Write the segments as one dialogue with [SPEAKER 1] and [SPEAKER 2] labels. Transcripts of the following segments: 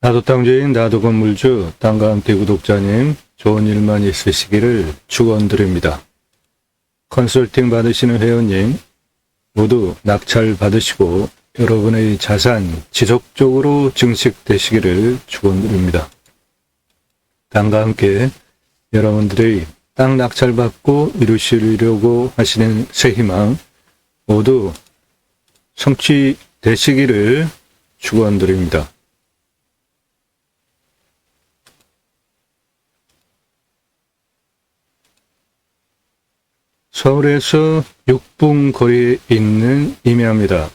[SPEAKER 1] 나도 땅주인, 나도 건물주, 땅과 함께 구독자님, 좋은 일만 있으시기를 축원드립니다. 컨설팅 받으시는 회원님, 모두 낙찰 받으시고 여러분의 자산 지속적으로 증식되시기를 축원드립니다. 땅과 함께 여러분들의 땅 낙찰 받고 이루시려고 하시는 새 희망 모두 성취되시기를 축원드립니다. 서울에서 6분 거리에 있는 임야입니다.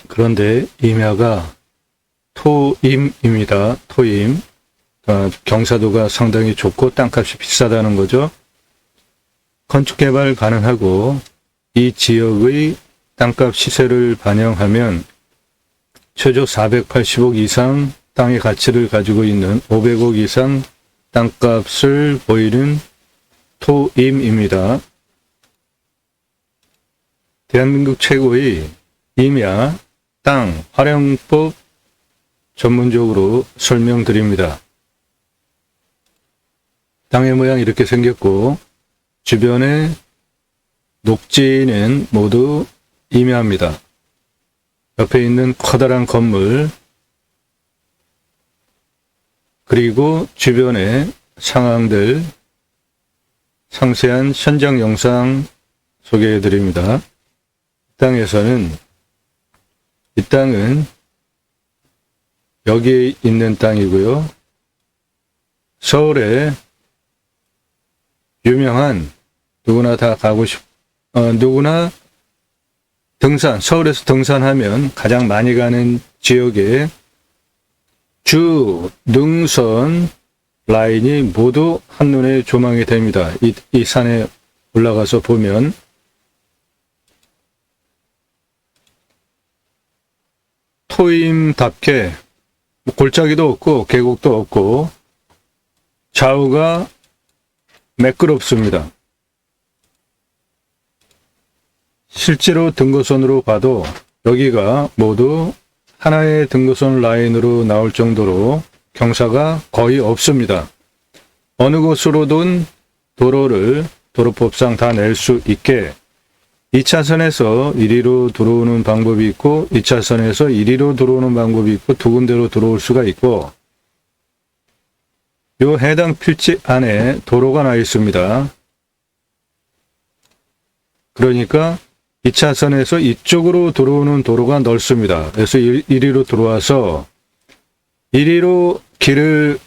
[SPEAKER 1] 그런데 임야가 토임입니다. 토임. 경사도가 상당히 좋고 땅값이 비싸다는 거죠. 건축개발 가능하고 이 지역의 땅값 시세를 반영하면 최저 480억 이상 땅의 가치를 가지고 있는 500억 이상 땅값을 보이는 토임입니다. 대한민국 최고의 임야, 땅, 활용법 전문적으로 설명드립니다. 땅의 모양 이렇게 생겼고 주변에 녹지는 모두 임야입니다. 옆에 있는 커다란 건물 그리고 주변의 상황들 상세한 현장 영상 소개해 드립니다. 이 땅은 여기에 있는 땅이고요. 서울에 유명한 누구나 다 가고 누구나 서울에서 등산하면 가장 많이 가는 지역에 주 능선 라인이 모두 한눈에 조망이 됩니다. 이 산에 올라가서 보면 토임답게 골짜기도 없고 계곡도 없고 좌우가 매끄럽습니다. 실제로 등고선으로 봐도 여기가 모두 하나의 등고선 라인으로 나올 정도로 경사가 거의 없습니다. 어느 곳으로든 도로법상 다 낼 수 있게 2차선에서 1위로 들어오는 방법이 있고 2차선에서 1위로 들어오는 방법이 있고 두 군데로 들어올 수가 있고 요 해당 필지 안에 도로가 나 있습니다. 그러니까 2차선에서 이쪽으로 들어오는 도로가 넓습니다. 그래서 1위로 들어와서 1위로 길을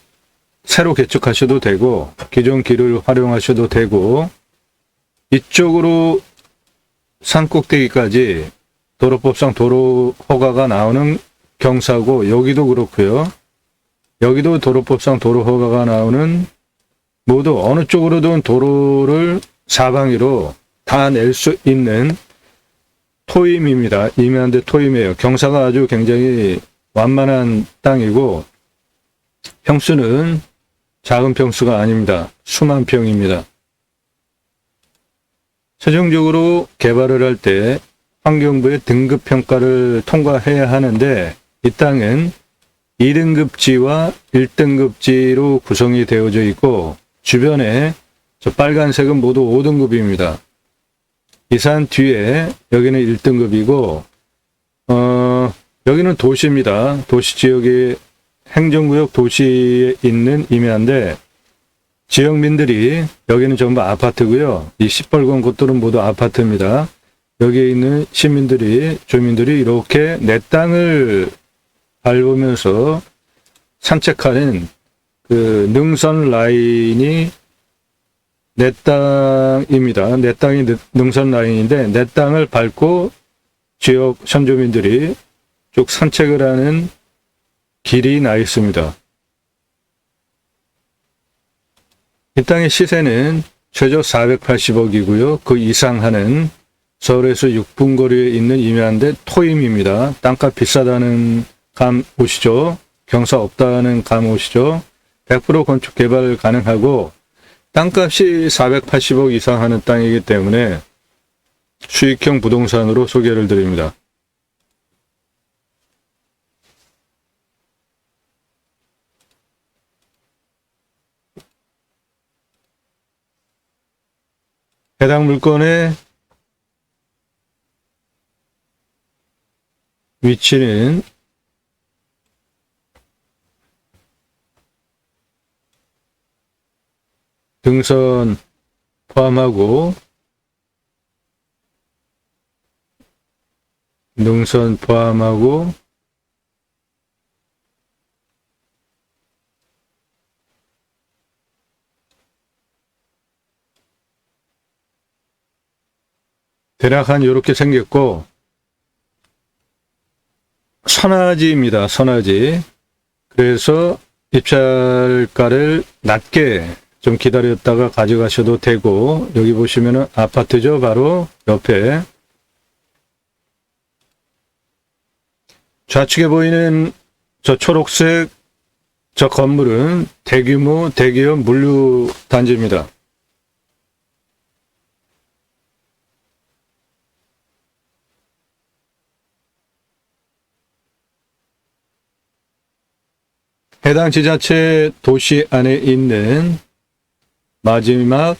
[SPEAKER 1] 새로 개척하셔도 되고 기존 길을 활용하셔도 되고 이쪽으로 산 꼭대기까지 도로법상 도로 허가가 나오는 경사고 여기도 그렇고요. 여기도 도로법상 도로 허가가 나오는 모두 어느 쪽으로든 도로를 사방위로 다 낼 수 있는 토임입니다. 임야인데 토임이에요. 경사가 아주 굉장히 완만한 땅이고 평수는 작은 평수가 아닙니다. 수만 평입니다. 최종적으로 개발을 할 때 환경부의 등급평가를 통과해야 하는데 이 땅은 2등급지와 1등급지로 구성이 되어져 있고 주변에 저 빨간색은 모두 5등급입니다. 이 산 뒤에 여기는 1등급이고 여기는 도시입니다. 도시지역의 행정구역 도시에 있는 임야인데 지역민들이 여기는 전부 아파트고요. 이 시뻘건 곳들은 모두 아파트입니다. 여기에 있는 주민들이 이렇게 내 땅을 밟으면서 산책하는 그 능선 라인이 내 땅입니다. 내 땅이 능선 라인인데 내 땅을 밟고 지역 선조민들이 쭉 산책을 하는 길이 나 있습니다. 이 땅의 시세는 최저 480억이고요. 그 이상 하는 서울에서 6분 거리에 있는 임야인데 토임입니다. 땅값 비싸다는 감 오시죠? 경사 없다는 감 오시죠? 100% 건축 개발 가능하고 땅값이 480억 이상 하는 땅이기 때문에 수익형 부동산으로 소개를 드립니다. 해당 물건의 위치는 등선 포함하고 능선 포함하고 대략 한 이렇게 생겼고, 선화지입니다. 선화지. 그래서 입찰가를 낮게 좀 기다렸다가 가져가셔도 되고, 여기 보시면은 아파트죠. 바로 옆에. 좌측에 보이는 저 초록색 저 건물은 대규모 대기업 물류 단지입니다. 해당 지자체 도시 안에 있는 마지막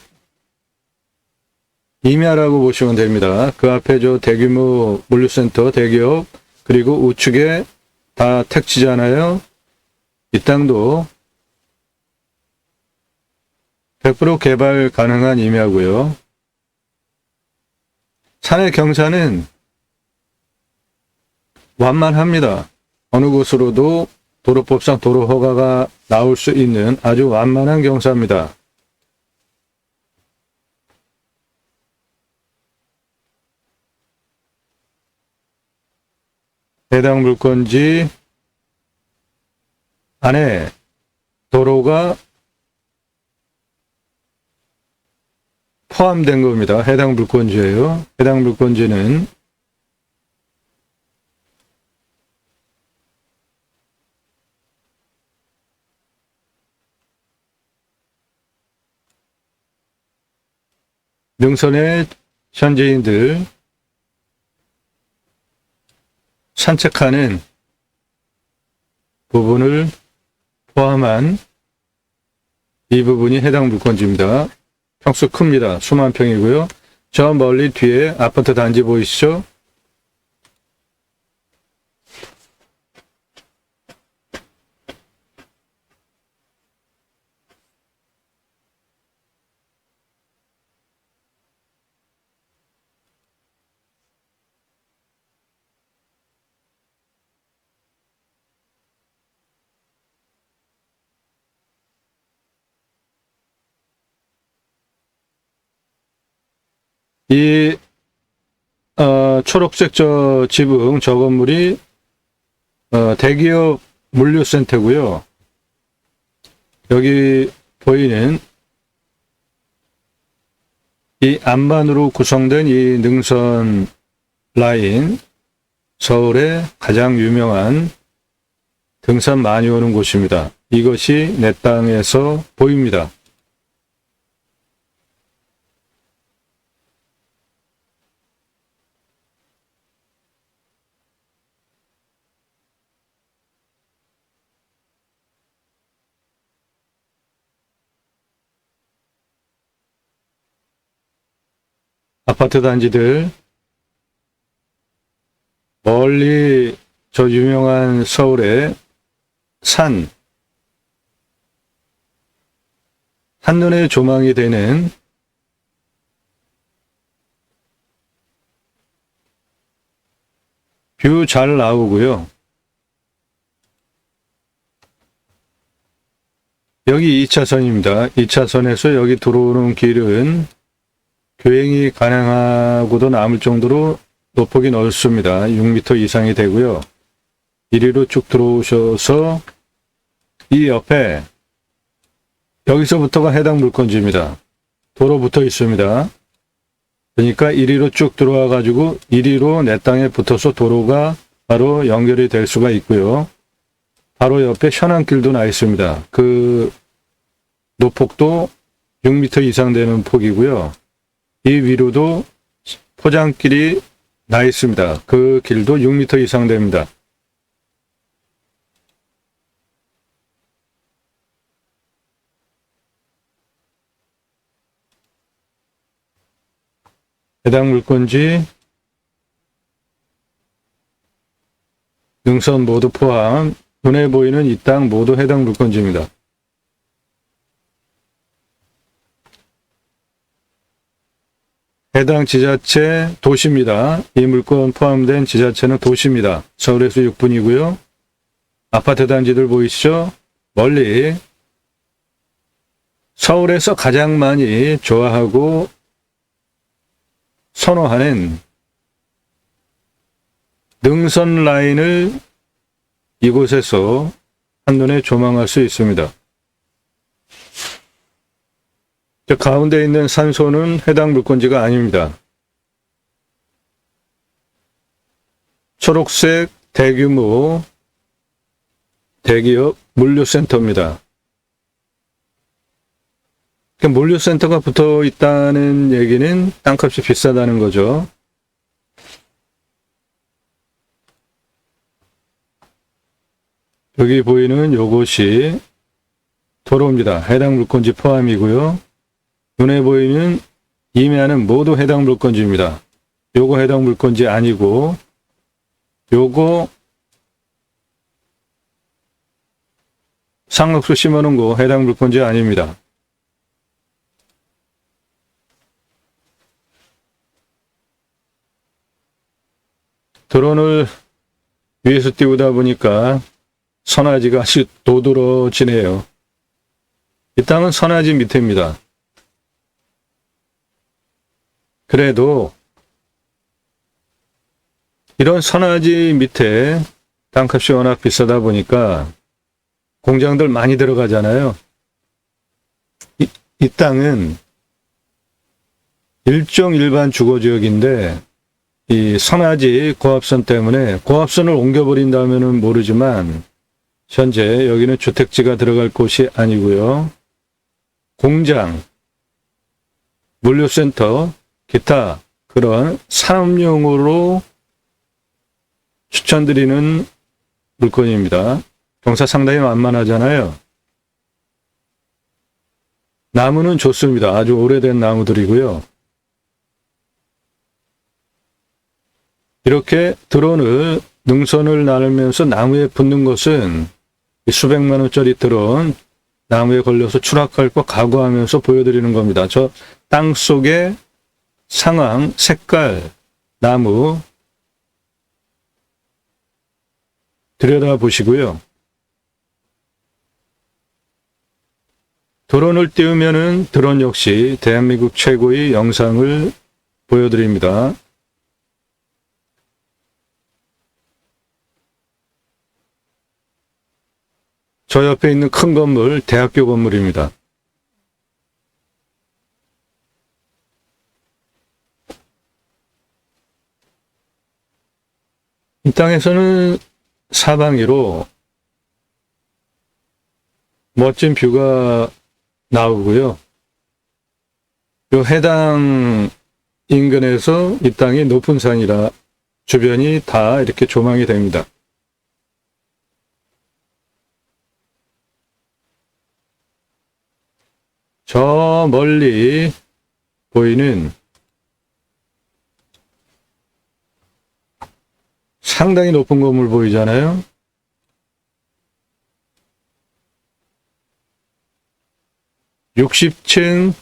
[SPEAKER 1] 임야라고 보시면 됩니다. 그 앞에 저 대규모 물류센터 대기업, 그리고 우측에 다 택지잖아요. 이 땅도 100% 개발 가능한 임야고요. 산의 경사는 완만합니다. 어느 곳으로도 도로법상 도로 허가가 나올 수 있는 아주 완만한 경사입니다. 해당 물건지 안에 도로가 포함된 겁니다. 해당 물건지예요. 해당 물건지는 능선의 현지인들 산책하는 부분을 포함한 이 부분이 해당 물건지입니다. 평수 큽니다. 수만 평이고요. 저 멀리 뒤에 아파트 단지 보이시죠? 이 초록색 저 지붕 저 건물이 대기업 물류센터고요. 여기 보이는 이 안반으로 구성된 이 능선 라인, 서울의 가장 유명한 등산 많이 오는 곳입니다. 이것이 내 땅에서 보입니다. 아파트 단지들, 멀리 저 유명한 서울의 산, 한눈에 조망이 되는 뷰 잘 나오고요. 여기 2차선입니다. 2차선에서 여기 들어오는 길은 교행이 가능하고도 남을 정도로 노폭이 넓습니다. 6m 이상이 되고요. 이리로 쭉 들어오셔서 이 옆에 여기서부터가 해당 물건지입니다. 도로 붙어 있습니다. 그러니까 이리로 쭉 들어와 가지고 이리로 내 땅에 붙어서 도로가 바로 연결이 될 수가 있고요. 바로 옆에 현안길도 나 있습니다. 그 노폭도 6m 이상 되는 폭이고요. 이 위로도 포장길이 나 있습니다. 그 길도 6m 이상 됩니다. 해당 물건지 능선 모두 포함, 눈에 보이는 이 땅 모두 해당 물건지입니다. 해당 지자체 도시입니다. 이 물건 포함된 지자체는 도시입니다. 서울에서 6분이고요. 아파트 단지들 보이시죠? 멀리 서울에서 가장 많이 좋아하고 선호하는 능선 라인을 이곳에서 한눈에 조망할 수 있습니다. 저 가운데 있는 산소는 해당 물건지가 아닙니다. 초록색 대규모 대기업 물류센터입니다. 물류센터가 붙어 있다는 얘기는 땅값이 비싸다는 거죠. 여기 보이는 요것이 도로입니다. 해당 물건지 포함이고요. 눈에 보이는 임야는 모두 해당 물건지입니다. 요거 해당 물건지 아니고 요거 상록수 심어놓은 거 해당 물건지 아닙니다. 드론을 위에서 띄우다 보니까 선화지가 아주 도드러지네요. 이 땅은 선화지 밑에입니다. 그래도 이런 선화지 밑에 땅값이 워낙 비싸다 보니까 공장들 많이 들어가잖아요. 이 땅은 일반 주거지역인데 이 선화지 고압선 때문에 고압선을 옮겨버린다면은 모르지만 현재 여기는 주택지가 들어갈 곳이 아니고요. 공장, 물류센터, 기타 그런 산업용으로 추천드리는 물건입니다. 경사 상당히 만만하잖아요. 나무는 좋습니다. 아주 오래된 나무들이고요. 이렇게 드론을 능선을 나누면서 나무에 붙는 것은 수백만 원짜리 드론 나무에 걸려서 추락할 거 각오하면서 보여드리는 겁니다. 저 땅 속의 상황, 색깔, 나무 들여다보시고요. 드론을 띄우면은 드론 역시 대한민국 최고의 영상을 보여드립니다. 저 옆에 있는 큰 건물, 대학교 건물입니다. 이 땅에서는 사방으로 멋진 뷰가 나오고요. 요 해당 인근에서 이 땅이 높은 산이라 주변이 다 이렇게 조망이 됩니다. 저 멀리 보이는 상당히 높은 건물 보이잖아요. (60층)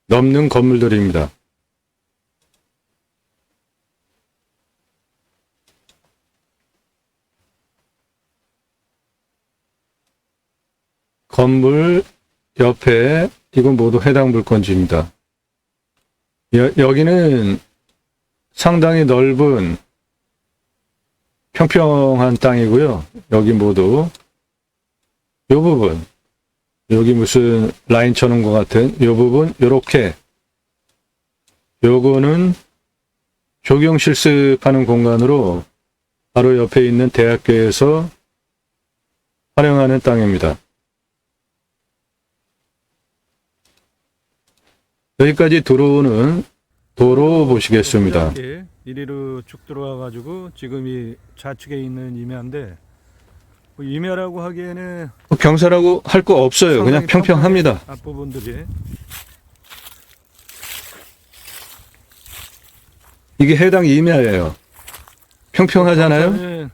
[SPEAKER 1] 넘는 건물들입니다. 건물 옆에 이건 모두 해당 물건지입니다. 여기는 상당히 넓은 평평한 땅이고요. 여기 모두 이 부분, 여기 무슨 라인 쳐놓은 것 같은 이 부분, 요렇게 요거는 조경 실습하는 공간으로 바로 옆에 있는 대학교에서 활용하는 땅입니다. 여기까지 들어오는 도로 보시겠습니다. 이리로 쭉 들어와 가지고 지금 이 좌측에 있는 임야인데 임야라고 하기에는 경사라고 할 거 없어요. 그냥 평평합니다. 앞부분들이 이게 해당 임야예요. 평평하잖아요.
[SPEAKER 2] 그냥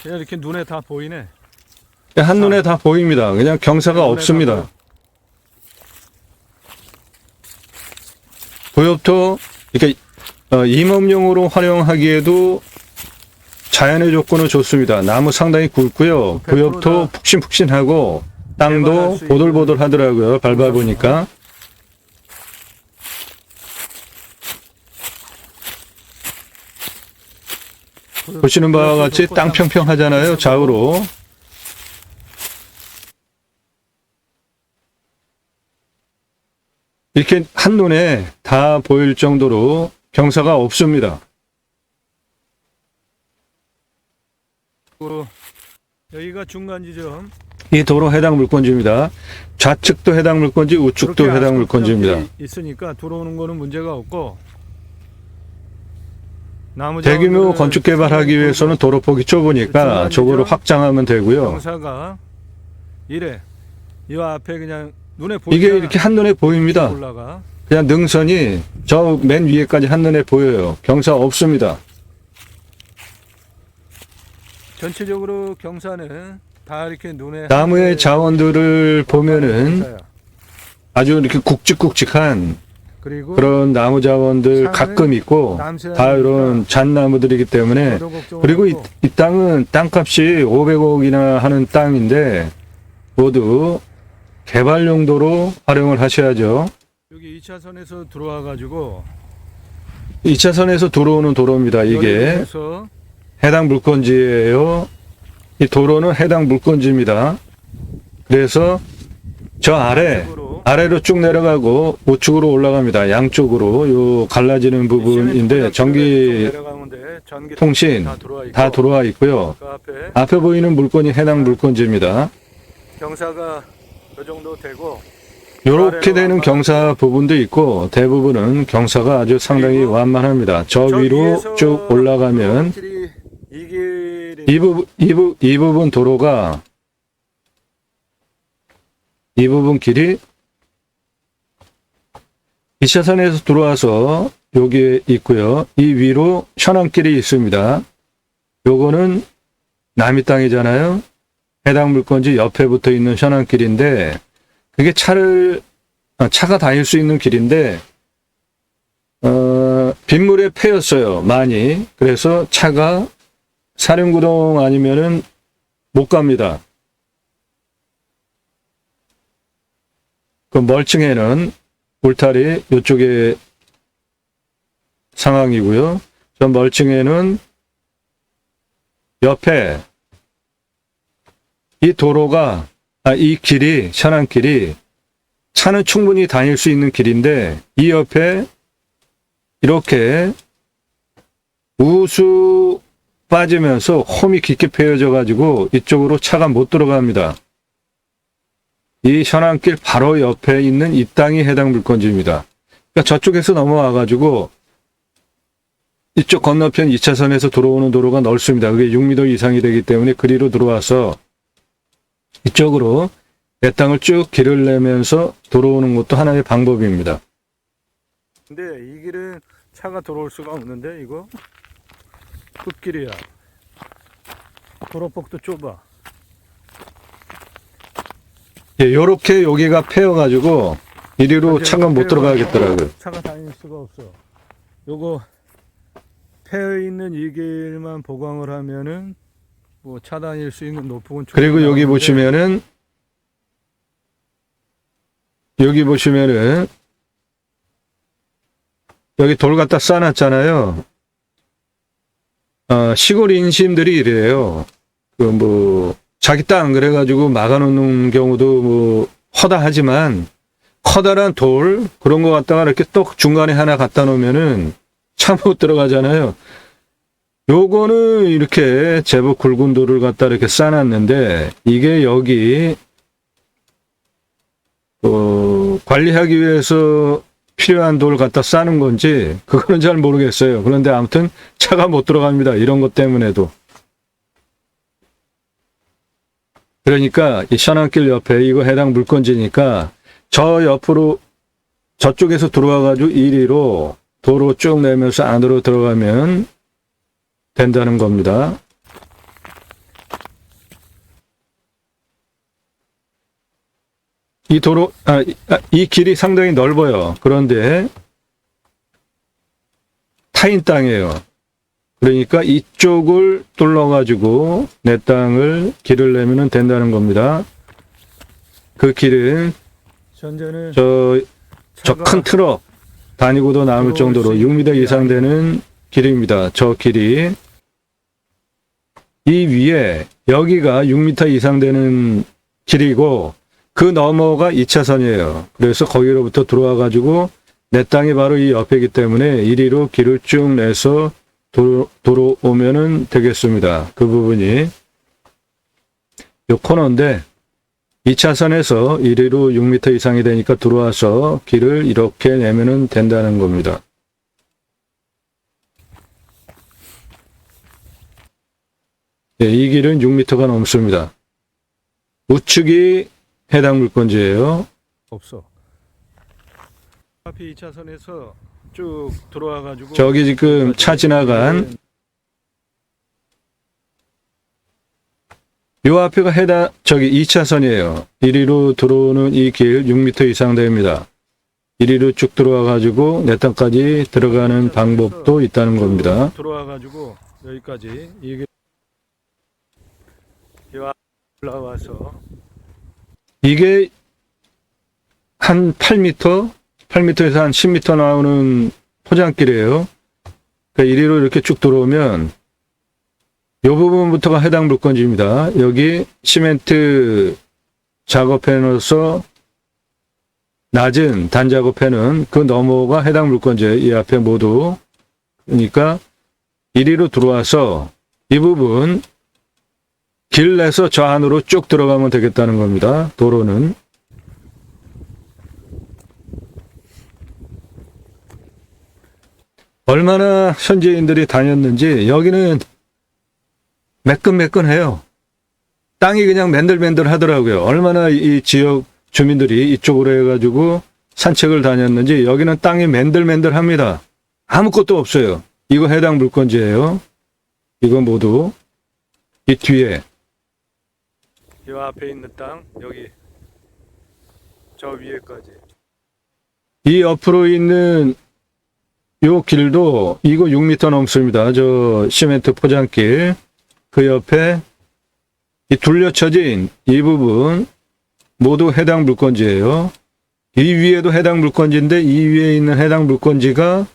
[SPEAKER 2] 이렇게 눈에 다 보이네.
[SPEAKER 1] 한눈에 다 보입니다. 그냥 경사가
[SPEAKER 2] 눈에
[SPEAKER 1] 없습니다.
[SPEAKER 2] 다
[SPEAKER 1] 고엽토 이렇게 임업용으로 활용하기에도 자연의 조건은 좋습니다. 나무 상당히 굵고요.
[SPEAKER 2] 100%
[SPEAKER 1] 고엽토 푹신푹신하고 땅도
[SPEAKER 2] 개발할 수
[SPEAKER 1] 보들보들 하더라고요. 밟아보니까. 보시는 바와 같이 땅 평평하잖아요. 좌우로. 이렇게 한눈에 다 보일 정도로 경사가 없습니다.
[SPEAKER 2] 여기가 중간 지점.
[SPEAKER 1] 이 도로 해당 물건지입니다. 좌측도 해당 물건지, 우측도
[SPEAKER 2] 그렇게
[SPEAKER 1] 해당 물건지입니다.
[SPEAKER 2] 아스팔트 있으니까 들어오는 거는 문제가 없고. 나무
[SPEAKER 1] 대규모
[SPEAKER 2] 자원들은
[SPEAKER 1] 건축 개발하기 위해서는 도로폭이 좁으니까 저거를 확장하면 되고요.
[SPEAKER 2] 경사가 이래. 이 앞에 그냥 눈에 보이잖아.
[SPEAKER 1] 이게 이렇게 한눈에 보입니다.
[SPEAKER 2] 올라가.
[SPEAKER 1] 그냥 능선이 저 맨 위에까지 한눈에 보여요. 경사 없습니다.
[SPEAKER 2] 전체적으로 경사는 다 이렇게 눈에
[SPEAKER 1] 나무의 자원들을 보면은
[SPEAKER 2] 경사야.
[SPEAKER 1] 아주 이렇게 굵직굵직한
[SPEAKER 2] 그리고
[SPEAKER 1] 그런 나무 자원들 가끔 있고 다 이런 잣나무들이기 때문에, 그리고 이 땅은 땅값이 500억이나 하는 땅인데 모두 개발 용도로 활용을 하셔야죠.
[SPEAKER 2] 여기 2차선에서 들어와 가지고
[SPEAKER 1] 2차선에서 들어오는 도로입니다. 이게 해당 물건지예요. 이 도로는 해당 물건지입니다. 그래서 저 아래로 쭉 내려가고 우측으로 올라갑니다. 양쪽으로 요 갈라지는 부분인데 전기 통신 다 들어와 있고요.
[SPEAKER 2] 그
[SPEAKER 1] 앞에 보이는 물건이 해당 물건지입니다.
[SPEAKER 2] 경사가 그 정도 되고
[SPEAKER 1] 요렇게 되는 경사 부분도 있고 대부분은 경사가 아주 상당히 완만합니다. 저 위로 쭉 올라가면 이 부분 도로가 이 부분 길이 2차선에서 들어와서 여기에 있고요. 이 위로 현안길이 있습니다. 요거는 남이 땅이잖아요. 해당 물건지 옆에 붙어 있는 현안길인데 그게 차가 다닐 수 있는 길인데 빗물에 패였어요. 많이. 그래서 차가 사륜구동 아니면은 못 갑니다. 그 멀층에는 울타리 이쪽에 상황이고요. 저 멀층에는 옆에 이 도로가 이 길이 현안길이 차는 충분히 다닐 수 있는 길인데 이 옆에 이렇게 우수 빠지면서 홈이 깊게 패여져 가지고 이쪽으로 차가 못 들어갑니다. 이 현안길 바로 옆에 있는 이 땅이 해당 물건지입니다. 그러니까 저쪽에서 넘어와 가지고 이쪽 건너편 2차선에서 들어오는 도로가 넓습니다. 그게 6m 이상이 되기 때문에 그리로 들어와서 이쪽으로 내 땅을 쭉 길을 내면서 들어오는 것도 하나의 방법입니다.
[SPEAKER 2] 근데 이 길은 차가 들어올 수가 없는데 이거 끝길이야. 도로폭도 좁아.
[SPEAKER 1] 예, 요렇게 여기가 패여가지고 이리로 차가 못 들어가겠더라고요.
[SPEAKER 2] 차가 다닐 수가 없어. 요거 패여 있는 이 길만 보강을 하면은 뭐 차 다닐 수 있는 높은.
[SPEAKER 1] 그리고 여기 보시면은 여기 돌 갖다 쌓아놨잖아요. 시골 인심들이 이래요. 자기 땅 그래가지고 막아놓는 경우도 허다하지만 커다란 돌 그런 거 갖다가 이렇게 똑 중간에 하나 갖다 놓으면은 차 못 들어가잖아요. 요거는 이렇게 제법 굵은 돌을 갖다 이렇게 쌓아놨는데 이게 여기 관리하기 위해서 필요한 돌 갖다 쌓는 건지 그거는 잘 모르겠어요. 그런데 아무튼 차가 못 들어갑니다. 이런 것 때문에도. 그러니까 이 현안길 옆에 이거 해당 물건지니까 저 옆으로 저쪽에서 들어와 가지고 이리로 도로 쭉 내면서 안으로 들어가면 된다는 겁니다. 이 도로, 이 길이 상당히 넓어요. 그런데 타인 땅이에요. 그러니까 이쪽을 뚫어가지고 내 땅을 길을 내면 된다는 겁니다. 그 길은
[SPEAKER 2] 현재는
[SPEAKER 1] 저
[SPEAKER 2] 차가
[SPEAKER 1] 큰 트럭 다니고도 남을
[SPEAKER 2] 들어올
[SPEAKER 1] 정도로
[SPEAKER 2] 수 있는
[SPEAKER 1] 6m
[SPEAKER 2] 길이
[SPEAKER 1] 이상 되는 길입니다. 저 길이. 이 위에 여기가 6m 이상 되는 길이고 그 너머가 2차선이에요. 그래서 거기로부터 들어와 가지고 내 땅이 바로 이 옆이기 때문에 이리로 길을 쭉 내서 도로 오면은 되겠습니다. 그 부분이 요 코너인데 2차선에서 이리로 6m 이상이 되니까 들어와서 길을 이렇게 내면은 된다는 겁니다. 네, 이 길은 6m가 넘습니다. 우측이 해당 물건지예요.
[SPEAKER 2] 없어. 앞에 2차선에서 쭉 들어와 가지고
[SPEAKER 1] 저기 지금 차 지나간 요 앞에가 저기 2차선이에요. 이리로 들어오는 이 길 6m 이상 됩니다. 이리로 쭉 들어와 가지고 내 땅까지 들어가는 방법도 있다는 겁니다.
[SPEAKER 2] 들어와 가지고 여기까지 이게 올라와서
[SPEAKER 1] 이게 한 8m, 8m에서 한 10m 나오는 포장길이에요. 그러니까 이리로 이렇게 쭉 들어오면 이 부분부터가 해당 물건지입니다. 여기 시멘트 작업해 놓아서 낮은 단 작업해는 그 너머가 해당 물건지예요. 이 앞에 모두. 그러니까 이리로 들어와서 이 부분 길 내서 저 안으로 쭉 들어가면 되겠다는 겁니다. 도로는. 얼마나 현지인들이 다녔는지 여기는 매끈매끈해요. 땅이 그냥 맨들맨들 하더라고요. 얼마나 이 지역 주민들이 이쪽으로 해가지고 산책을 다녔는지 여기는 땅이 맨들맨들합니다. 아무것도 없어요. 이거 해당 물건지예요. 이거 모두 이 뒤에
[SPEAKER 2] 이 앞에 있는 땅 여기 저 위에까지
[SPEAKER 1] 이 옆으로 있는 요 길도 이거 6m 넘습니다. 저 시멘트 포장길 그 옆에 이 둘러쳐진 이 부분 모두 해당 물건지예요. 이 위에도 해당 물건지인데 이 위에 있는 해당 물건지가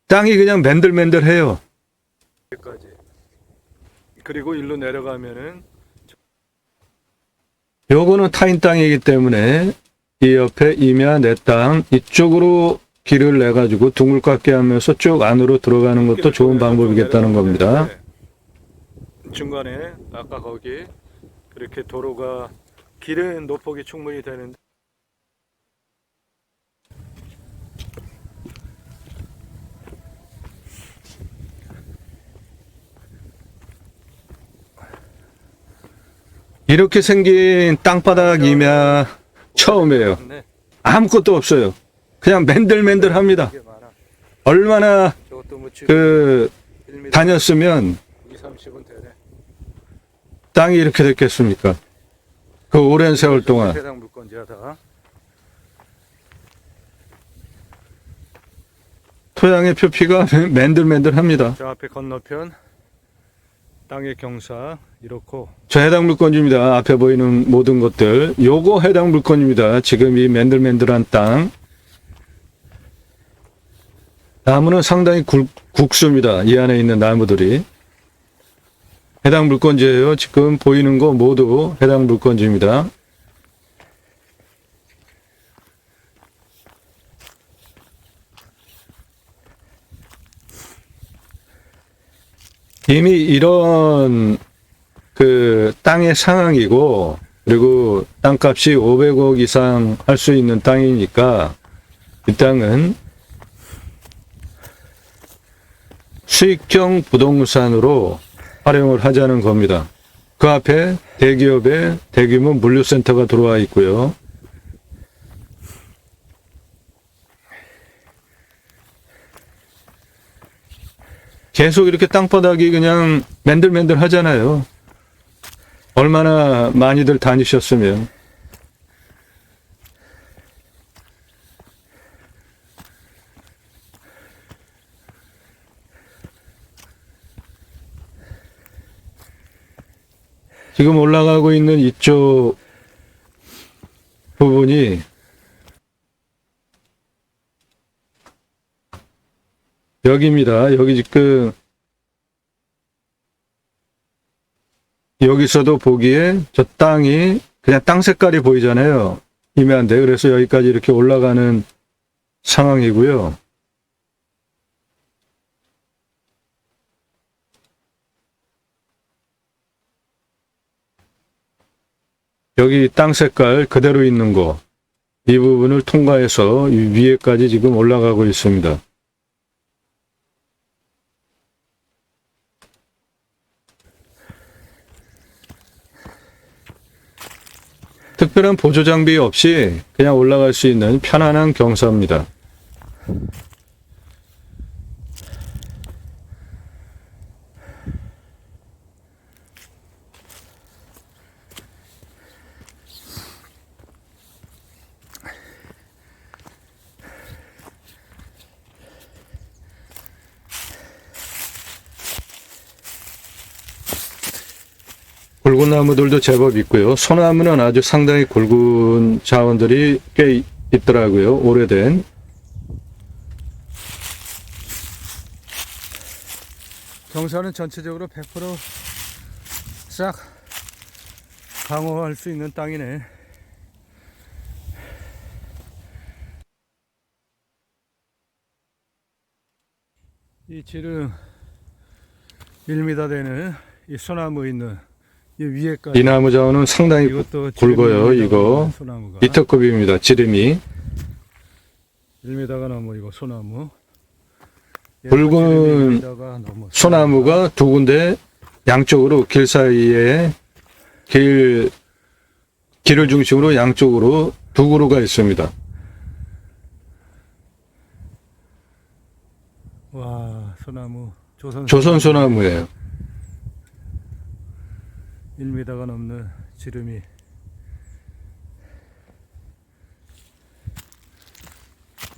[SPEAKER 1] 땅이 그냥 맨들맨들해요.
[SPEAKER 2] 여기까지. 그리고 일로 내려가면은
[SPEAKER 1] 요거는 타인 땅이기 때문에 이 옆에 임야 내 땅 이쪽으로 길을 내 가지고 둥글깎게 하면서 쭉 안으로 들어가는 것도 좋은 방법이겠다는 겁니다.
[SPEAKER 2] 중간에 아까 거기 그렇게 도로가 길은 노폭이 충분히 되는데
[SPEAKER 1] 이렇게 생긴 땅바닥 임야 처음이에요. 아무것도 없어요. 그냥 맨들맨들합니다.
[SPEAKER 2] 이게 많아.
[SPEAKER 1] 얼마나
[SPEAKER 2] 저것도 뭐 지금
[SPEAKER 1] 그
[SPEAKER 2] 1m
[SPEAKER 1] 다녔으면
[SPEAKER 2] 2, 30은 되네.
[SPEAKER 1] 땅이 이렇게 됐겠습니까? 그 오랜 세월 동안.
[SPEAKER 2] 해당 물건지야 다.
[SPEAKER 1] 토양의 표피가 맨들맨들합니다.
[SPEAKER 2] 저 앞에 건너편 땅의 경사 이렇고
[SPEAKER 1] 저 해당 물건입니다. 앞에 보이는 모든 것들. 요거 해당 물건입니다. 지금 이 맨들맨들한 땅. 나무는 상당히 국수입니다. 이 안에 있는 나무들이. 해당 물건지예요. 지금 보이는 거 모두 해당 물건지입니다. 이미 이런 그 땅의 상황이고 그리고 땅값이 500억 이상 할 수 있는 땅이니까 이 땅은 수익형 부동산으로 활용을 하자는 겁니다. 그 앞에 대기업의 대규모 물류센터가 들어와 있고요. 계속 이렇게 땅바닥이 그냥 맨들맨들 하잖아요. 얼마나 많이들 다니셨으면. 지금 올라가고 있는 이쪽 부분이 여기입니다. 여기 지금 여기서도 보기에 저 땅이 그냥 땅 색깔이 보이잖아요. 임야인데 그래서 여기까지 이렇게 올라가는 상황이고요. 여기 땅 색깔 그대로 있는 거, 이 부분을 통과해서 이 위에까지 지금 올라가고 있습니다. 특별한 보조 장비 없이 그냥 올라갈 수 있는 편안한 경사입니다. 굵은 나무들도 제법 있고요. 소나무는 아주 상당히 굵은 자원들이 꽤 있더라고요. 오래된.
[SPEAKER 2] 경사는 전체적으로 100%싹 강화할 수 있는 땅이네. 이 지름 1m 되는 이 소나무 있는 이 위에까지,
[SPEAKER 1] 이 나무 자원은 상당히
[SPEAKER 2] 이것도
[SPEAKER 1] 굵어요. 이거
[SPEAKER 2] 소나무가
[SPEAKER 1] 미터급입니다. 지름이.
[SPEAKER 2] 1m가 넘어. 이거 소나무.
[SPEAKER 1] 굵은 소나무가 두 군데 양쪽으로 길 사이에 길을 중심으로 양쪽으로 두 그루가 있습니다.
[SPEAKER 2] 와, 소나무
[SPEAKER 1] 조선 소나무예요.
[SPEAKER 2] 1m가 넘는 지름이.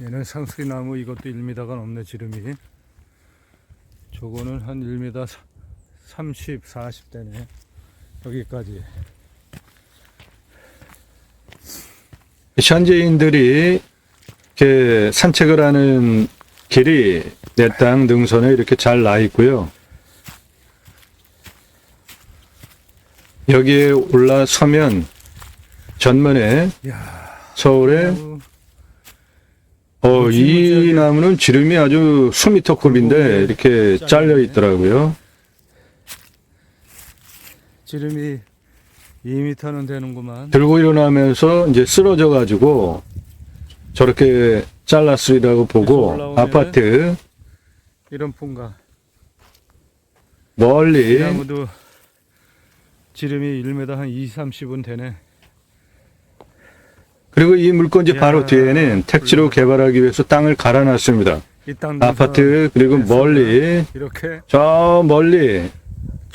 [SPEAKER 2] 얘는 상수리나무, 이것도 1m가 넘는 지름이. 저거는 한 1m 30, 40 되네. 여기까지.
[SPEAKER 1] 현지인들이 이렇게 산책을 하는 길이 내 땅 능선에 이렇게 잘 나 있고요. 여기에 올라서면 전면에
[SPEAKER 2] 이야,
[SPEAKER 1] 서울에 이 나무는 지름이 아주 수미터급인데 이렇게 잘려 있더라고요.
[SPEAKER 2] 지름이 2m는 되는구만.
[SPEAKER 1] 들고 일어나면서 이제 쓰러져 가지고 저렇게 잘랐으리라고 보고 아파트
[SPEAKER 2] 이런 풍가.
[SPEAKER 1] 멀리
[SPEAKER 2] 이 나무도 지름이 1m 한 2, 30은 되네.
[SPEAKER 1] 그리고 이 물건지 바로 뒤에는 택지로 개발하기 위해서 땅을 갈아놨습니다.
[SPEAKER 2] 이 땅
[SPEAKER 1] 아파트 그리고 멀리
[SPEAKER 2] 이렇게
[SPEAKER 1] 저 멀리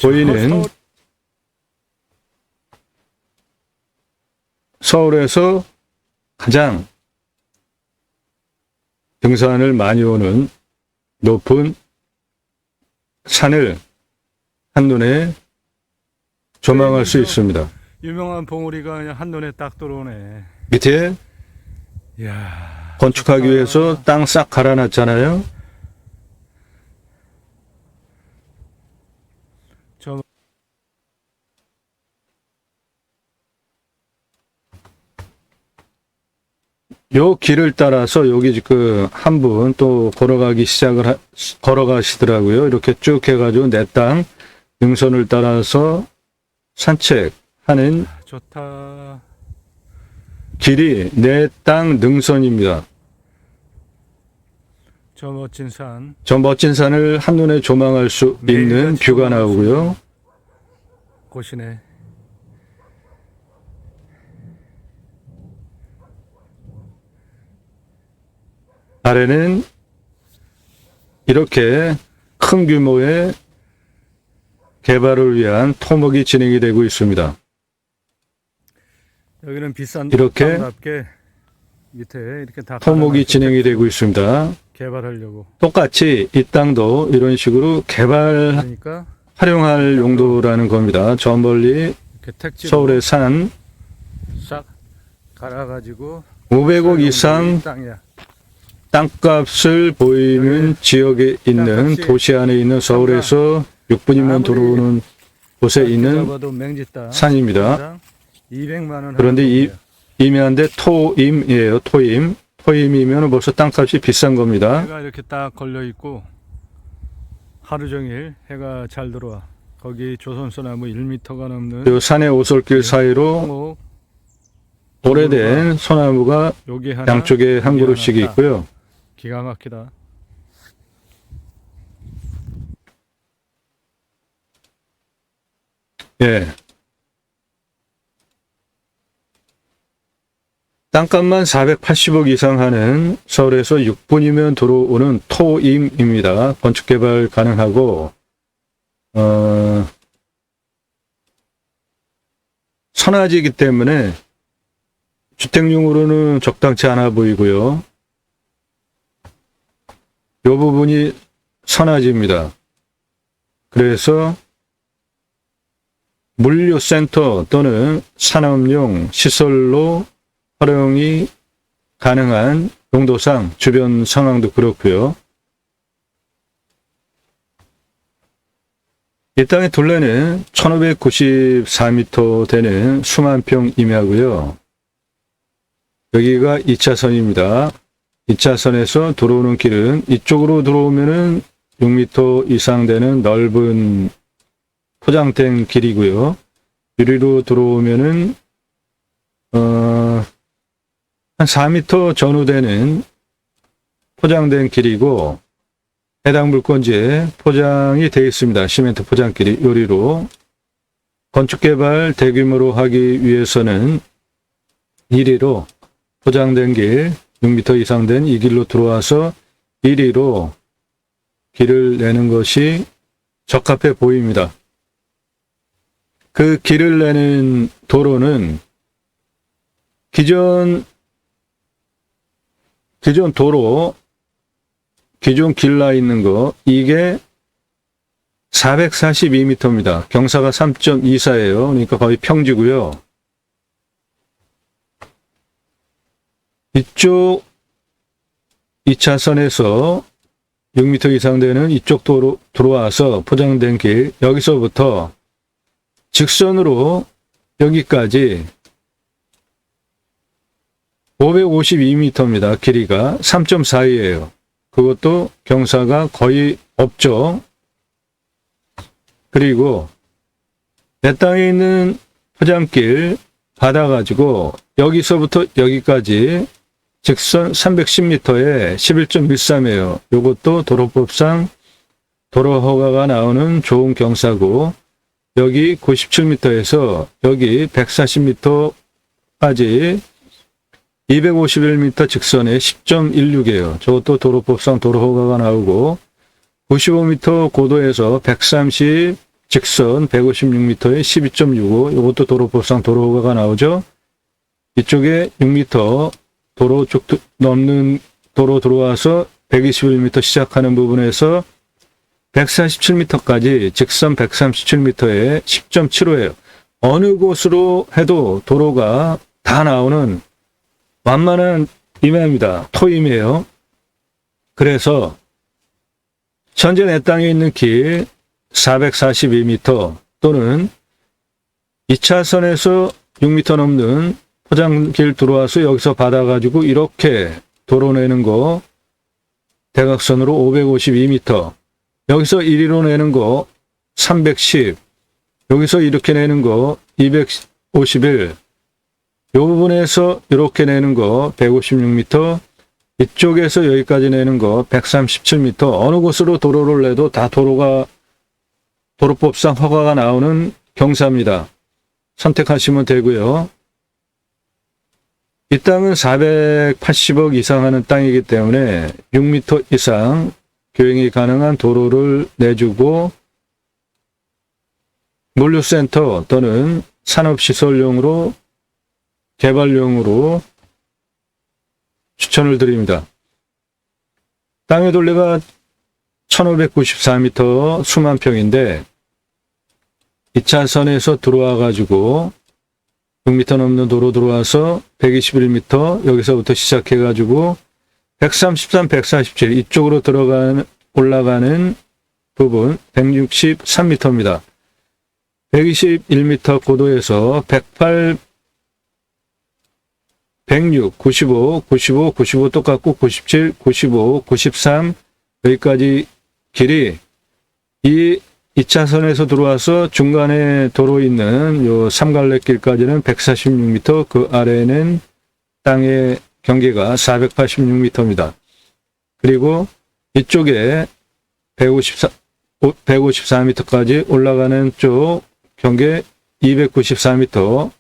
[SPEAKER 1] 보이는 서울에서 가장 등산을 많이 오는 높은 산을 한눈에 조망할 수 있습니다.
[SPEAKER 2] 유명한 봉우리가 그냥 한눈에 딱 들어오네.
[SPEAKER 1] 밑에
[SPEAKER 2] 이야,
[SPEAKER 1] 건축하기
[SPEAKER 2] 좋다.
[SPEAKER 1] 위해서 땅 싹 갈아놨잖아요.
[SPEAKER 2] 저
[SPEAKER 1] 요 길을 따라서 여기 지금 한 분 또 걸어가시더라고요. 이렇게 쭉 해가지고 내 땅 능선을 따라서 산책하는
[SPEAKER 2] 좋다.
[SPEAKER 1] 길이 내 땅 능선입니다.
[SPEAKER 2] 저 멋진 산.
[SPEAKER 1] 저 멋진 산을 한눈에 조망할 수 있는 뷰가 나오고요.
[SPEAKER 2] 곳이네.
[SPEAKER 1] 아래는 이렇게 큰 규모의 개발을 위한 토목이 진행이 되고 있습니다.
[SPEAKER 2] 여기는 비싼
[SPEAKER 1] 이렇게
[SPEAKER 2] 땅답게 밑에 이렇게 다
[SPEAKER 1] 토목이
[SPEAKER 2] 깔아놔서
[SPEAKER 1] 진행이 되고 있습니다.
[SPEAKER 2] 개발하려고.
[SPEAKER 1] 똑같이 이 땅도 이런 식으로 개발
[SPEAKER 2] 그러니까
[SPEAKER 1] 활용할 용도라는 겁니다. 저 멀리
[SPEAKER 2] 이렇게 택지로
[SPEAKER 1] 서울의 산
[SPEAKER 2] 싹 갈아가지고
[SPEAKER 1] 500억 이상
[SPEAKER 2] 땅이야.
[SPEAKER 1] 땅값을 보이는 지역에 있는
[SPEAKER 2] 땅값이
[SPEAKER 1] 도시 안에 있는 서울에서 6분이면
[SPEAKER 2] 아무리
[SPEAKER 1] 들어오는 곳에 있는
[SPEAKER 2] 잡아도 맹지 땅
[SPEAKER 1] 산입니다.
[SPEAKER 2] 200만 원.
[SPEAKER 1] 그런데
[SPEAKER 2] 하는
[SPEAKER 1] 이
[SPEAKER 2] 거예요.
[SPEAKER 1] 임야인데 토임이에요. 토임. 토임이면 벌써 땅값이 비싼 겁니다.
[SPEAKER 2] 해가 이렇게 딱 걸려 있고 하루 종일 해가 잘 들어와. 거기 조선소나무 1m가 넘는
[SPEAKER 1] 그 산의 오솔길 사이로
[SPEAKER 2] 토목,
[SPEAKER 1] 오래된 소나무가
[SPEAKER 2] 여기 하나,
[SPEAKER 1] 양쪽에 한
[SPEAKER 2] 여기
[SPEAKER 1] 그루씩
[SPEAKER 2] 하나 딱.
[SPEAKER 1] 있고요.
[SPEAKER 2] 기가 막히다.
[SPEAKER 1] 예. 땅값만 480억 이상 하는 서울에서 6분이면 들어오는 토임입니다. 건축개발 가능하고, 선화지이기 때문에 주택용으로는 적당치 않아 보이고요. 이 부분이 선화지입니다. 그래서 물류센터 또는 산업용 시설로 활용이 가능한 용도상 주변 상황도 그렇고요. 이 땅의 둘레는 1594m 되는 수만 평 임야고요. 여기가 2차선입니다. 2차선에서 들어오는 길은 이쪽으로 들어오면은 6m 이상 되는 넓은 포장된 길이고요. 유리로 들어오면은 한 4m 전후되는 포장된 길이고 해당 물건지에 포장이 되어 있습니다. 시멘트 포장길이 유리로. 건축개발 대규모로 하기 위해서는 1위로 포장된 길 6m 이상 된 이 길로 들어와서 1위로 길을 내는 것이 적합해 보입니다. 그 길을 내는 도로는 기존 도로, 기존 길 나 있는 거, 이게 442m입니다. 경사가 3.24예요. 그러니까 거의 평지고요. 이쪽 2차선에서 6m 이상 되는 이쪽 도로 들어와서 포장된 길, 여기서부터 직선으로 여기까지 552m입니다. 길이가 3.42예요. 그것도 경사가 거의 없죠. 그리고 내 땅에 있는 포장길 받아가지고 여기서부터 여기까지 직선 310m에 11.13이에요. 이것도 도로법상 도로 허가가 나오는 좋은 경사고 여기 97m에서 여기 140m까지 251m 직선에 10.16이에요. 저것도 도로법상 도로 허가가 나오고 95m 고도에서 130 직선 156m에 12.65 이것도 도로법상 도로 허가가 나오죠. 이쪽에 6m 도로 쭉 넘는 도로 들어와서 121m 시작하는 부분에서 147m까지 직선 137m에 10.75예요. 어느 곳으로 해도 도로가 다 나오는 완만한 임야입니다. 토임이에요. 그래서 현재 내 땅에 있는 길 442m 또는 2차선에서 6m 넘는 포장길 들어와서 여기서 받아가지고 이렇게 도로 내는 거 대각선으로 552m 여기서 1위로 내는 거 310 여기서 이렇게 내는 거 251 이 부분에서 이렇게 내는 거 156m 이쪽에서 여기까지 내는 거 137m 어느 곳으로 도로를 내도 다 도로법상 허가가 나오는 경사입니다. 선택하시면 되고요. 이 땅은 480억 이상 하는 땅이기 때문에 6m 이상 교행이 가능한 도로를 내주고 물류센터 또는 산업시설용으로 개발용으로 추천을 드립니다. 땅의 둘레가 1594m 수만 평인데 2차선에서 들어와 가지고 6m 넘는 도로 들어와서 121m 여기서부터 시작해 가지고 133, 147 이쪽으로 올라가는 부분 163m입니다. 121m 고도에서 108, 106, 95, 95, 95 똑같고 97, 95, 93 여기까지 길이 이 2차선에서 들어와서 중간에 도로 있는 요 삼갈래길까지는 146m, 그 아래는 땅의 경계가 486m입니다. 그리고 이쪽에 154m까지 올라가는 쪽 경계 294m,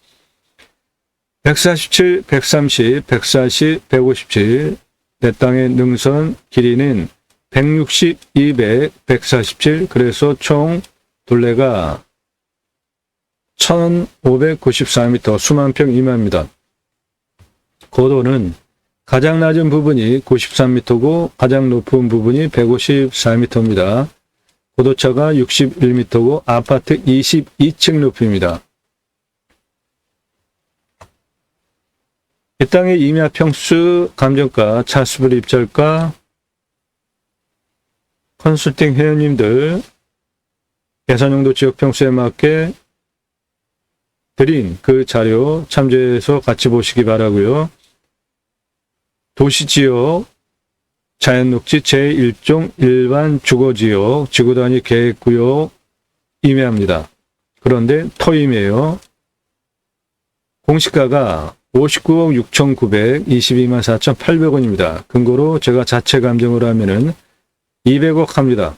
[SPEAKER 1] 147, 130, 140, 157, 내 땅의 능선 길이는 160, 200, 147, 그래서 총 둘레가 1594m, 수만 평 이마입니다. 고도는 가장 낮은 부분이 93m고 가장 높은 부분이 154m입니다. 고도차가 61m고 아파트 22층 높이입니다. 이 땅의 임야 평수, 감정가, 차수별 입찰가, 컨설팅 회원님들 계산용도 지역 평수에 맞게 드린 그 자료 참조해서 같이 보시기 바라고요. 도시지역, 자연녹지 제1종 일반 주거지역, 지구단위 계획구역 임야입니다. 그런데 토임이에요. 공시가가 59억 6,900, 22만 4,800원입니다. 근거로 제가 자체 감정을 하면은 200억 합니다.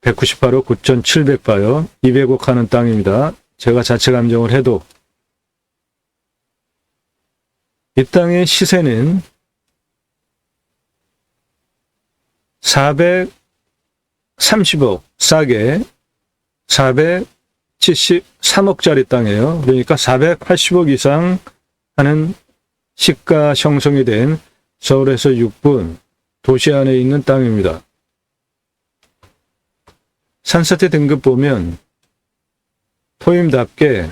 [SPEAKER 1] 198억 9,700바요. 200억 하는 땅입니다. 제가 자체 감정을 해도 이 땅의 시세는 430억 싸게 473억짜리 땅이에요. 그러니까 480억 이상 하는 시가 형성이 된 서울에서 6분 도시 안에 있는 땅입니다. 산사태 등급 보면 토임답게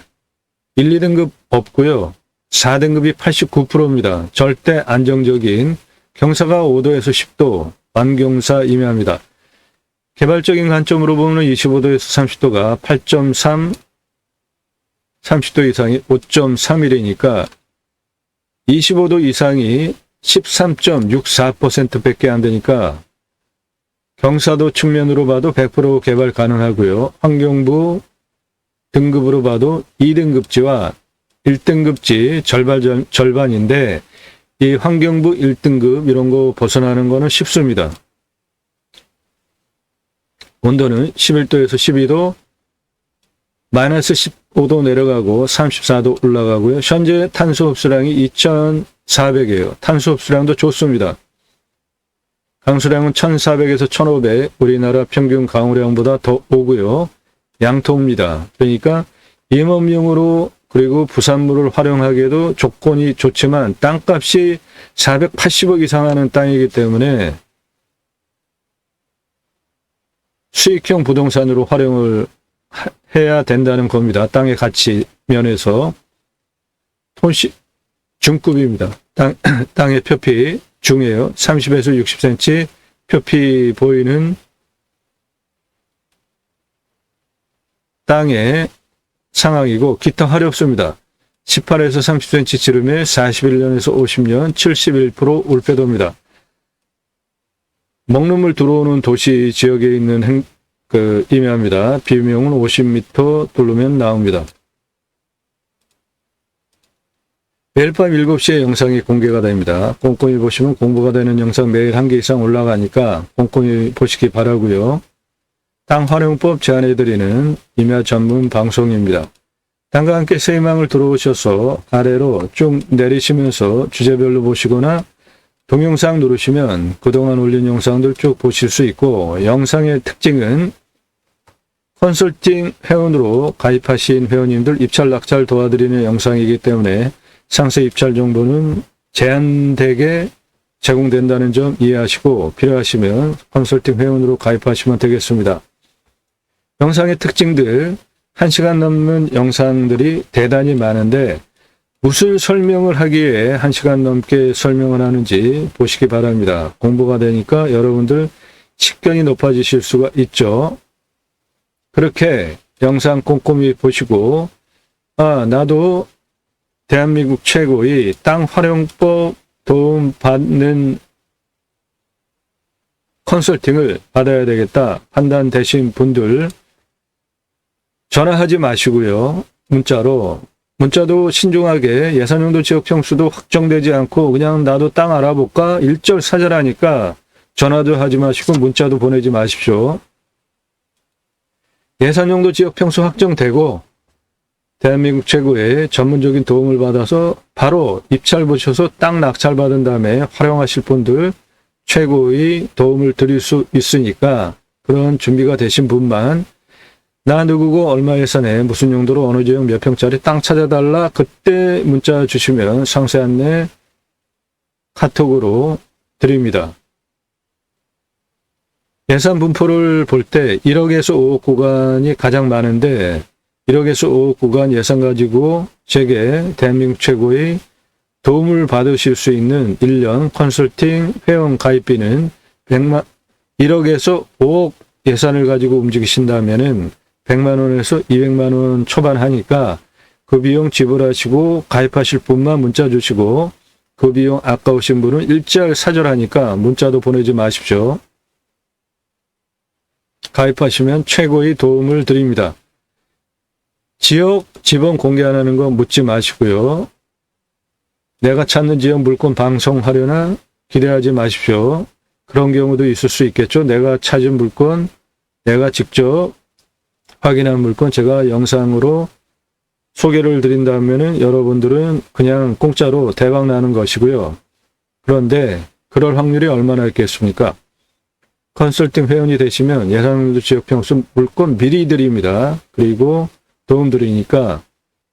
[SPEAKER 1] 1, 2등급 없고요. 4등급이 89%입니다. 절대 안정적인 경사가 5도에서 10도 완경사 임야입니다. 개발적인 관점으로 보면 25도에서 30도가 8.3, 30도 이상이 5.31이니까 25도 이상이 13.64%밖에 안 되니까 경사도 측면으로 봐도 100% 개발 가능하고요. 환경부 등급으로 봐도 2등급지와 1등급지 절반인데 이 환경부 1등급 이런 거 벗어나는 거는 쉽습니다. 온도는 11도에서 12도, 마이너스 15도 내려가고 34도 올라가고요. 현재 탄소 흡수량이 2,400이에요. 탄소 흡수량도 좋습니다. 강수량은 1,400에서 1,500, 우리나라 평균 강우량보다 더 오고요. 양토입니다. 그러니까 임업용으로 그리고 부산물을 활용하기에도 조건이 좋지만 땅값이 480억 이상 하는 땅이기 때문에 수익형 부동산으로 활용을 해야 된다는 겁니다. 땅의 가치 면에서. 톤시 중급입니다. 땅의 표피 중이에요. 30에서 60cm 표피 보이는 땅의 상황이고 기타 화렵수입니다. 18에서 30cm 지름에 41년에서 50년 71% 울빼도입니다. 먹는 물 들어오는 도시 지역에 있는 임야입니다. 비용은 50m 뚫으면 나옵니다. 매일 밤 7시에 영상이 공개가 됩니다. 꼼꼼히 보시면 공부가 되는 영상 매일 1개 이상 올라가니까 꼼꼼히 보시기 바라고요. 땅 활용법 제안해드리는 임야 전문 방송입니다. 땅과 함께 세이망을 들어오셔서 아래로 쭉 내리시면서 주제별로 보시거나 동영상 누르시면 그동안 올린 영상들 쭉 보실 수 있고, 영상의 특징은 컨설팅 회원으로 가입하신 회원님들 입찰 낙찰 도와드리는 영상이기 때문에 상세 입찰 정보는 제한되게 제공된다는 점 이해하시고, 필요하시면 컨설팅 회원으로 가입하시면 되겠습니다. 영상의 특징들, 1시간 넘는 영상들이 대단히 많은데 무슨 설명을 하기에 1시간 넘게 설명을 하는지 보시기 바랍니다. 공부가 되니까 여러분들 식견이 높아지실 수가 있죠. 그렇게 영상 꼼꼼히 보시고, 나도 대한민국 최고의 땅 활용법 도움 받는 컨설팅을 받아야 되겠다 판단되신 분들 전화하지 마시고요. 문자도 신중하게, 예산용도 지역 평수도 확정되지 않고 그냥 나도 땅 알아볼까 일절사절하니까 전화도 하지 마시고 문자도 보내지 마십시오. 예산용도 지역 평수 확정되고 대한민국 최고의 전문적인 도움을 받아서 바로 입찰 보셔서 땅 낙찰 받은 다음에 활용하실 분들 최고의 도움을 드릴 수 있으니까, 그런 준비가 되신 분만 나 누구고 얼마 예산에 무슨 용도로 어느 지역 몇 평짜리 땅 찾아달라, 그때 문자 주시면 상세 안내 카톡으로 드립니다. 예산 분포를 볼 때 1억에서 5억 구간이 가장 많은데, 1억에서 5억 구간 예산 가지고 제게 대한민국 최고의 도움을 받으실 수 있는 1년 컨설팅 회원 가입비는 1억에서 5억 예산을 가지고 움직이신다면은 100만 원에서 200만 원 초반 하니까 그 비용 지불하시고 가입하실 분만 문자 주시고, 그 비용 아까우신 분은 일절사절하니까 문자도 보내지 마십시오. 가입하시면 최고의 도움을 드립니다. 지역 지번 공개 안 하는 거 묻지 마시고요. 내가 찾는 지역 물건 방송하려나 기대하지 마십시오. 그런 경우도 있을 수 있겠죠. 내가 찾은 물건, 내가 직접 확인한 물건 제가 영상으로 소개를 드린다면은 여러분들은 그냥 공짜로 대박 나는 것이고요. 그런데 그럴 확률이 얼마나 있겠습니까? 컨설팅 회원이 되시면 예산용도 지역 평수 물건 미리 드립니다. 그리고 도움 드리니까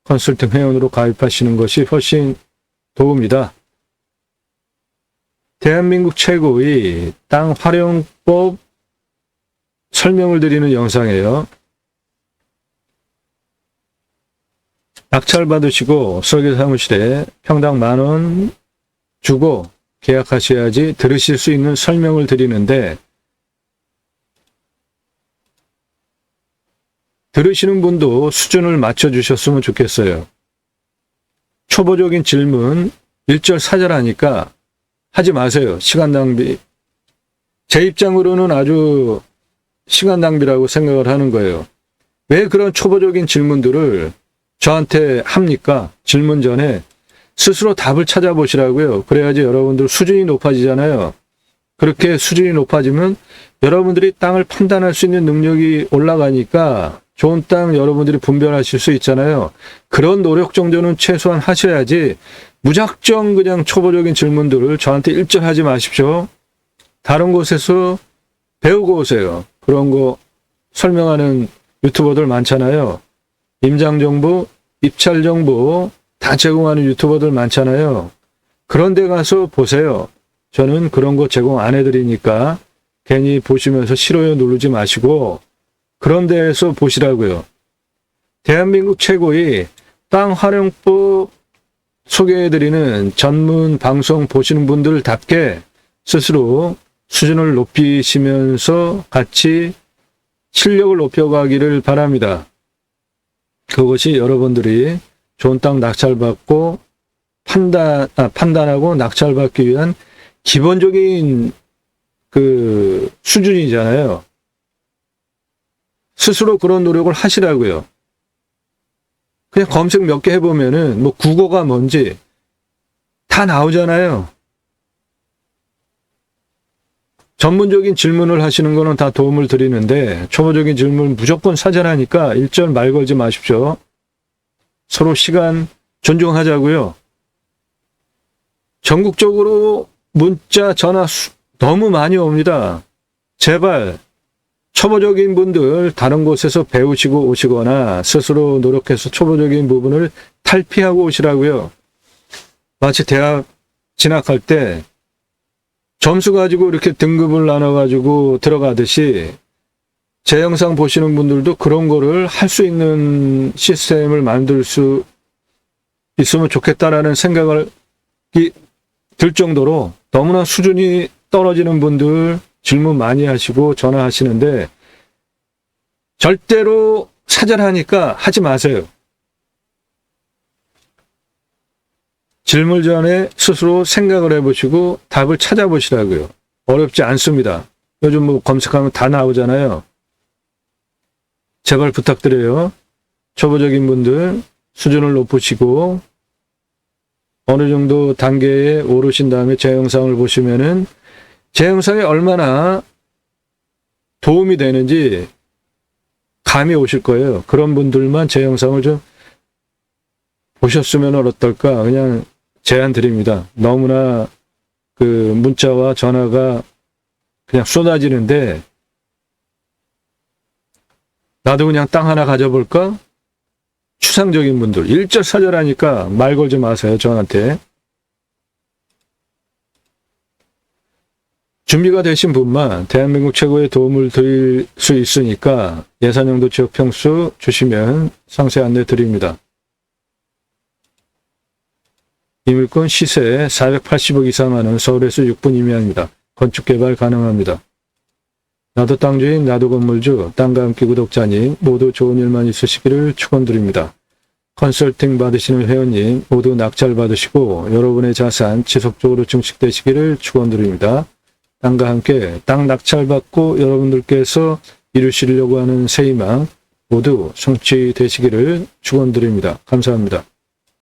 [SPEAKER 1] 컨설팅 회원으로 가입하시는 것이 훨씬 도움이다. 대한민국 최고의 땅 활용법 설명을 드리는 영상이에요. 낙찰 받으시고 설계 사무실에 평당 10,000원 주고 계약하셔야지 들으실 수 있는 설명을 드리는데, 들으시는 분도 수준을 맞춰주셨으면 좋겠어요. 초보적인 질문 일절사절하니까 하지 마세요. 시간 낭비. 제 입장으로는 아주 시간 낭비라고 생각을 하는 거예요. 왜 그런 초보적인 질문들을 저한테 합니까? 질문 전에 스스로 답을 찾아보시라고요. 그래야지 여러분들 수준이 높아지잖아요. 그렇게 수준이 높아지면 여러분들이 땅을 판단할 수 있는 능력이 올라가니까 좋은 땅 여러분들이 분별하실 수 있잖아요. 그런 노력 정도는 최소한 하셔야지 무작정 그냥 초보적인 질문들을 저한테 일절하지 마십시오. 다른 곳에서 배우고 오세요. 그런 거 설명하는 유튜버들 많잖아요. 임장 정보, 입찰 정보 다 제공하는 유튜버들 많잖아요. 그런 데 가서 보세요. 저는 그런 거 제공 안 해드리니까 괜히 보시면서 싫어요 누르지 마시고 그런 데에서 보시라고요. 대한민국 최고의 땅 활용법 소개해드리는 전문 방송 보시는 분들답게 스스로 수준을 높이시면서 같이 실력을 높여가기를 바랍니다. 그것이 여러분들이 좋은 땅 낙찰받고 판단하고 낙찰받기 위한 기본적인 그 수준이잖아요. 스스로 그런 노력을 하시라고요. 그냥 검색 몇 개 해보면은 뭐 국어가 뭔지 다 나오잖아요. 전문적인 질문을 하시는 거는 다 도움을 드리는데 초보적인 질문 무조건 사전하니까 일절 말 걸지 마십시오. 서로 시간 존중하자고요. 전국적으로 문자, 전화 너무 많이 옵니다. 제발 초보적인 분들 다른 곳에서 배우시고 오시거나 스스로 노력해서 초보적인 부분을 탈피하고 오시라고요. 마치 대학 진학할 때 점수 가지고 이렇게 등급을 나눠가지고 들어가듯이 제 영상 보시는 분들도 그런 거를 할 수 있는 시스템을 만들 수 있으면 좋겠다라는 생각을 들 정도로 너무나 수준이 떨어지는 분들 질문 많이 하시고 전화하시는데 절대로 사절하니까 하지 마세요. 질문 전에 스스로 생각을 해보시고 답을 찾아보시라고요. 어렵지 않습니다. 요즘 뭐 검색하면 다 나오잖아요. 제발 부탁드려요. 초보적인 분들 수준을 높으시고 어느 정도 단계에 오르신 다음에 제 영상을 보시면은 제 영상이 얼마나 도움이 되는지 감이 오실 거예요. 그런 분들만 제 영상을 좀 보셨으면 어떨까 그냥 제안 드립니다. 너무나 그 문자와 전화가 그냥 쏟아지는데 나도 그냥 땅 하나 가져볼까? 추상적인 분들 일절사절하니까 말 걸지 마세요. 저한테. 준비가 되신 분만 대한민국 최고의 도움을 드릴 수 있으니까 예산용도 지역 평수 주시면 상세 안내 드립니다. 이물건 시세 480억 이상 하는 서울에서 6분 이내입니다. 건축 개발 가능합니다. 나도 땅주인 나도 건물주 땅과 함께 구독자님 모두 좋은 일만 있으시기를 축원드립니다. 컨설팅 받으시는 회원님 모두 낙찰 받으시고 여러분의 자산 지속적으로 증식되시기를 축원드립니다. 땅과 함께 땅 낙찰 받고 여러분들께서 이루시려고 하는 새 희망 모두 성취되시기를 축원드립니다. 감사합니다.